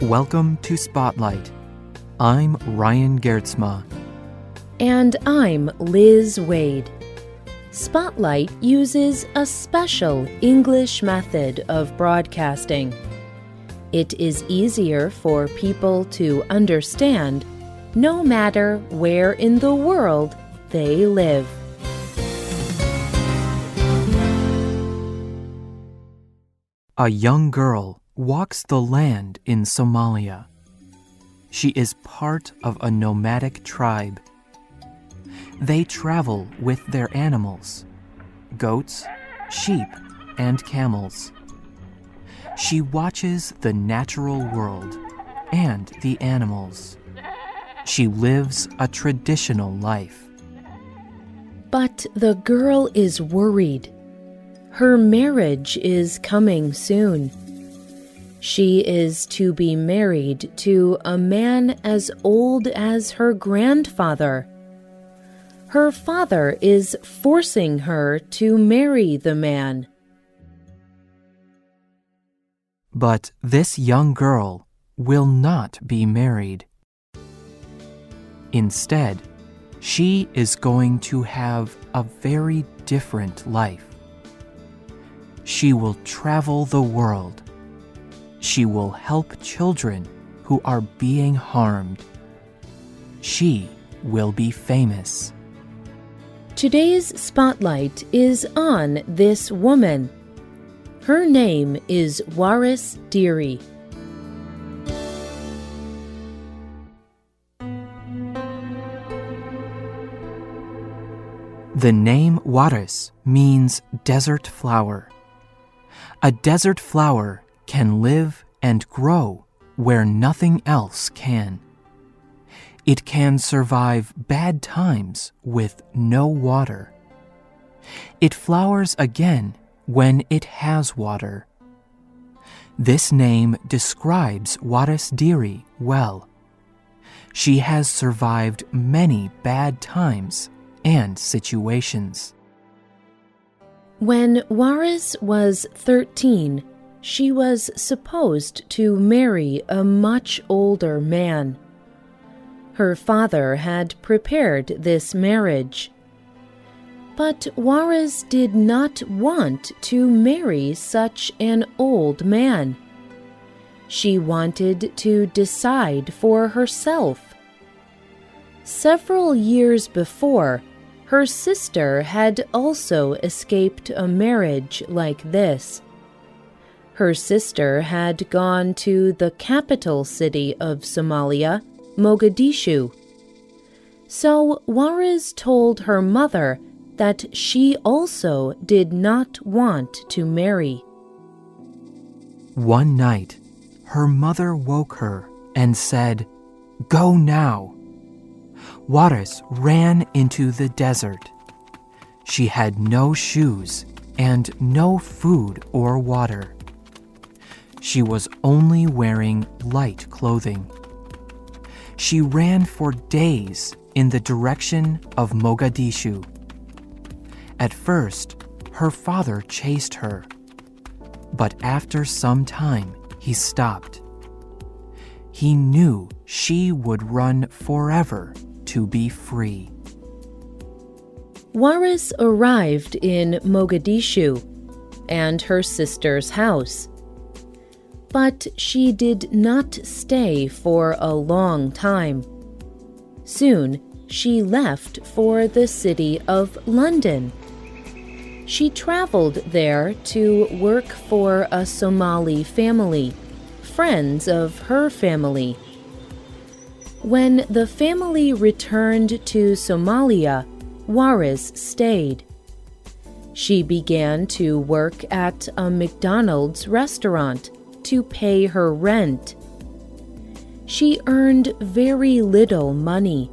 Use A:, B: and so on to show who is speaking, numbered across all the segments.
A: Welcome to Spotlight. I'm Ryan Geertsma.
B: And I'm Liz Waid. Spotlight uses a special English method of broadcasting. It is easier for people to understand no matter where in the world they live.
A: A young girl walks the land in Somalia. She is part of a nomadic tribe. They travel with their animals, goats, sheep, and camels. She watches the natural world and the animals. She lives a traditional life.
B: But the girl is worried. Her marriage is coming soon. She is to be married to a man as old as her grandfather. Her father is forcing her to marry the man.
A: But this young girl will not be married. Instead, she is going to have a very different life. She will travel the world. She will help children who are being harmed. She will be famous.
B: Today's spotlight is on this woman. Her name is Waris Dirie.
A: The name Waris means desert flower. A desert flower can live and grow where nothing else can. It can survive bad times with no water. It flowers again when it has water. This name describes Waris Dirie well. She has survived many bad times and situations.
B: When Waris was 13, she was supposed to marry a much older man. Her father had prepared this marriage. But Waris did not want to marry such an old man. She wanted to decide for herself. Several years before, her sister had also escaped a marriage like this. Her sister had gone to the capital city of Somalia, Mogadishu. So Waris told her mother that she also did not want to marry.
A: One night, her mother woke her and said, "Go now." Waris ran into the desert. She had no shoes and no food or water. She was only wearing light clothing. She ran for days in the direction of Mogadishu. At first, her father chased her, but after some time, he stopped. He knew she would run forever to be free.
B: Waris arrived in Mogadishu and her sister's house. But she did not stay for a long time. Soon, she left for the city of London. She traveled there to work for a Somali family, friends of her family. When the family returned to Somalia, Waris stayed. She began to work at a McDonald's restaurant to pay her rent. She earned very little money,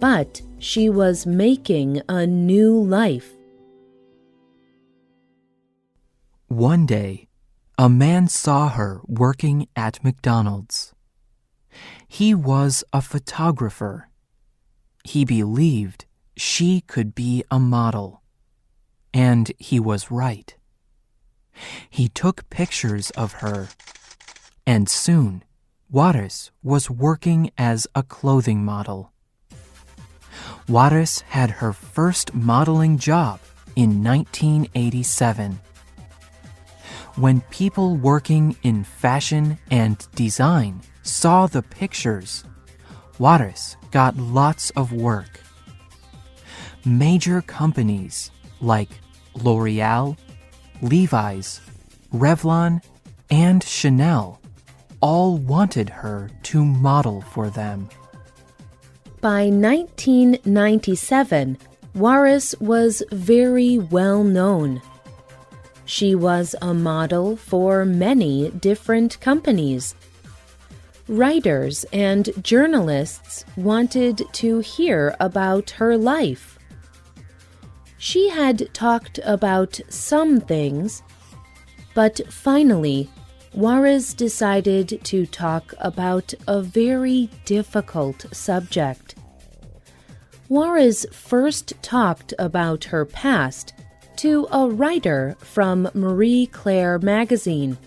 B: but she was making a new life.
A: One day, a man saw her working at McDonald's. He was a photographer. He believed she could be a model, and he was right. He took pictures of her, and soon Waris was working as a clothing model. Waris had her first modeling job in 1987. When people working in fashion and design saw the pictures, Waris got lots of work. Major companies like L'Oreal, Levi's, Revlon, and Chanel all wanted her to model for them.
B: By 1997, Waris was very well known. She was a model for many different companies. Writers and journalists wanted to hear about her life. She had talked about some things, but finally, Waris decided to talk about a very difficult subject. Waris first talked about her past to a writer from Marie Claire magazine.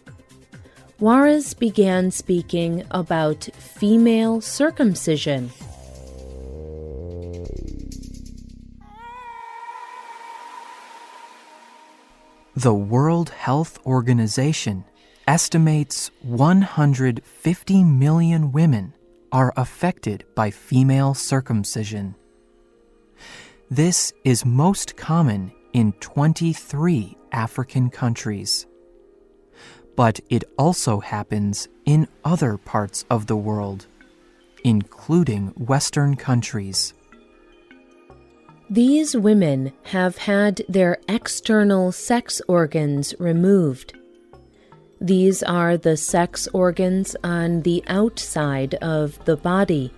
B: Waris began speaking about female circumcision.
A: The World Health Organization estimates 150 million women are affected by female circumcision. This is most common in 23 African countries. But it also happens in other parts of the world, including Western countries.
B: These women have had their external sex organs removed. These are the sex organs on the outside of the body.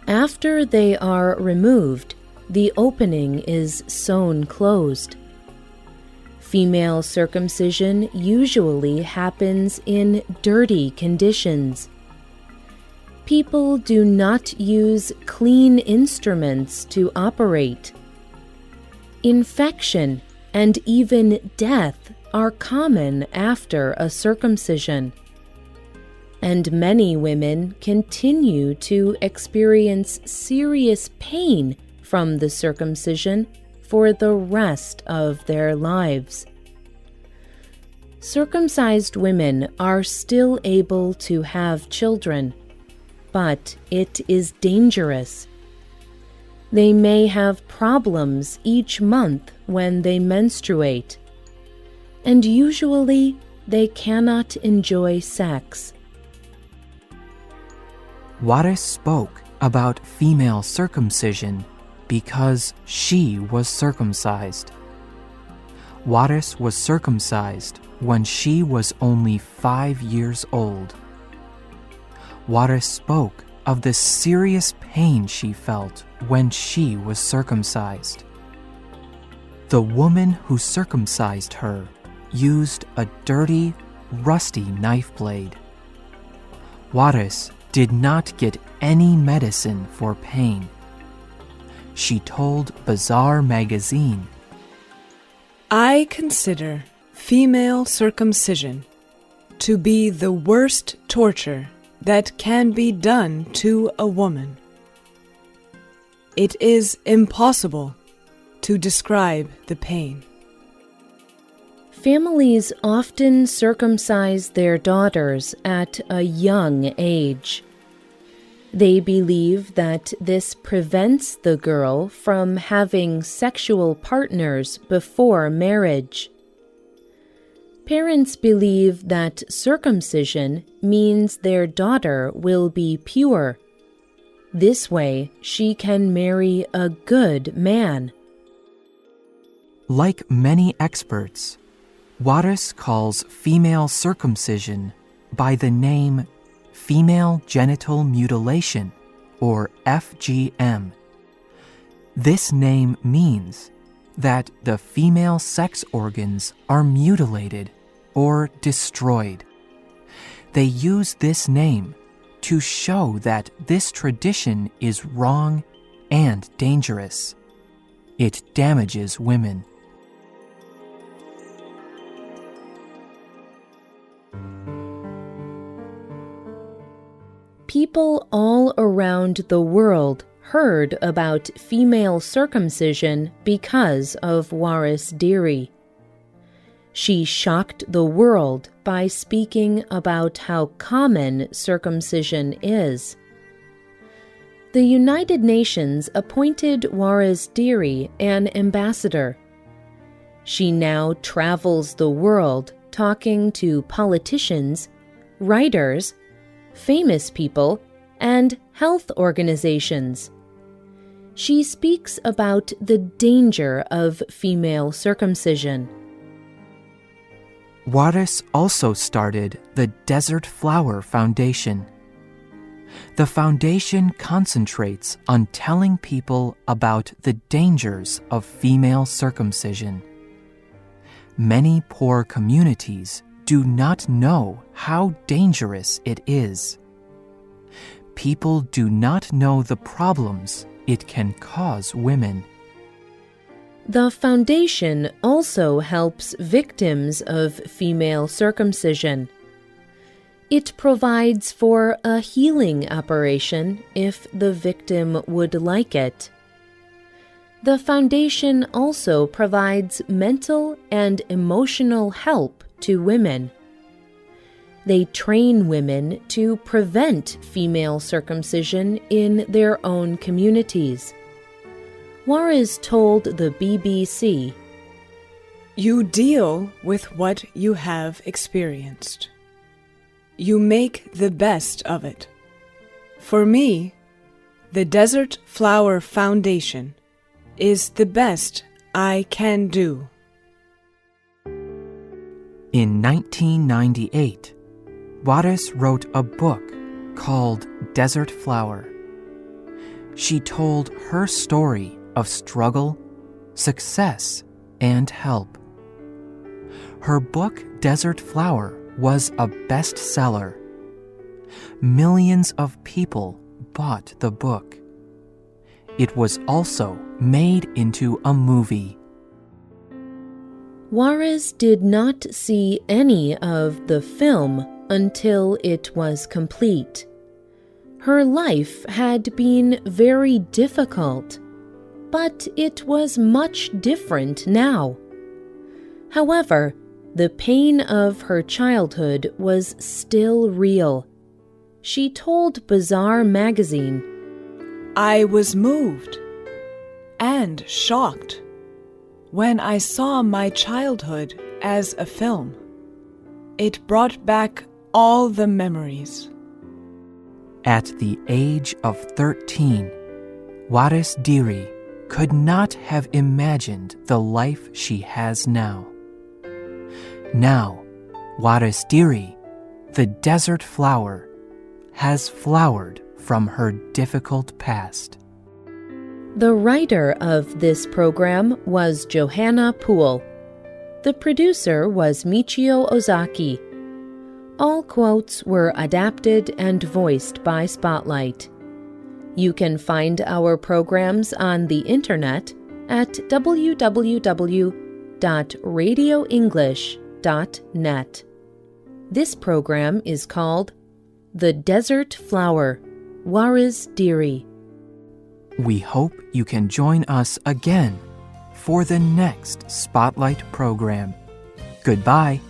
B: After they are removed, the opening is sewn closed. Female circumcision usually happens in dirty conditions. People do not use clean instruments to operate. Infection and even death are common after a circumcision. And many women continue to experience serious pain from the circumcision for the rest of their lives. Circumcised women are still able to have children, but it is dangerous. They may have problems each month when they menstruate, and usually they cannot enjoy sex.
A: Waris spoke about female circumcision because she was circumcised. Waris was circumcised when she was only 5 years old. Waris spoke of the serious pain she felt when she was circumcised. The woman who circumcised her used a dirty, rusty knife blade. Waris did not get any medicine for pain. She told Bazaar magazine,
C: "I consider female circumcision to be the worst torture that can be done to a woman. It is impossible to describe the pain."
B: Families often circumcise their daughters at a young age. They believe that this prevents the girl from having sexual partners before marriage. Parents believe that circumcision means their daughter will be pure. This way, she can marry a good man.
A: Like many experts, Waris calls female circumcision by the name female genital mutilation, or FGM. This name means that the female sex organs are mutilated or destroyed. They use this name to show that this tradition is wrong and dangerous. It damages women.
B: People all around the world heard about female circumcision because of Waris Dirie. She shocked the world by speaking about how common circumcision is. The United Nations appointed Waris Dirie an ambassador. She now travels the world talking to politicians, writers, famous people, and health organizations. She speaks about the danger of female circumcision.
A: Waris also started the Desert Flower Foundation. The foundation concentrates on telling people about the dangers of female circumcision. Many poor communities do not know how dangerous it is. People do not know the problems it can cause women.
B: The foundation also helps victims of female circumcision. It provides for a healing operation if the victim would like it. The foundation also provides mental and emotional help to women. They train women to prevent female circumcision in their own communities. Waris told the BBC,
C: You deal with what you have experienced. You make the best of it. For me, the Desert Flower Foundation is the best I can do.
A: In 1998, Waris wrote a book called Desert Flower. She told her story of struggle, success, and help. Her book, Desert Flower, was a bestseller. Millions of people bought the book. It was also made into a movie.
B: Waris did not see any of the film until it was complete. Her life had been very difficult, but it was much different now. However, the pain of her childhood was still real. She told Bazaar magazine,
C: I was moved and shocked when I saw my childhood as a film. It brought back all the memories.
A: At the age of 13, Waris Dirie could not have imagined the life she has now. Now, Waris Dirie, the desert flower, has flowered from her difficult past.
B: The writer of this program was Johanna Poole. The producer was Michio Ozaki. All quotes were adapted and voiced by Spotlight. You can find our programs on the internet at www.radioenglish.net. This program is called The Desert Flower, Waris Dirie.
A: We hope you can join us again for the next Spotlight program. Goodbye.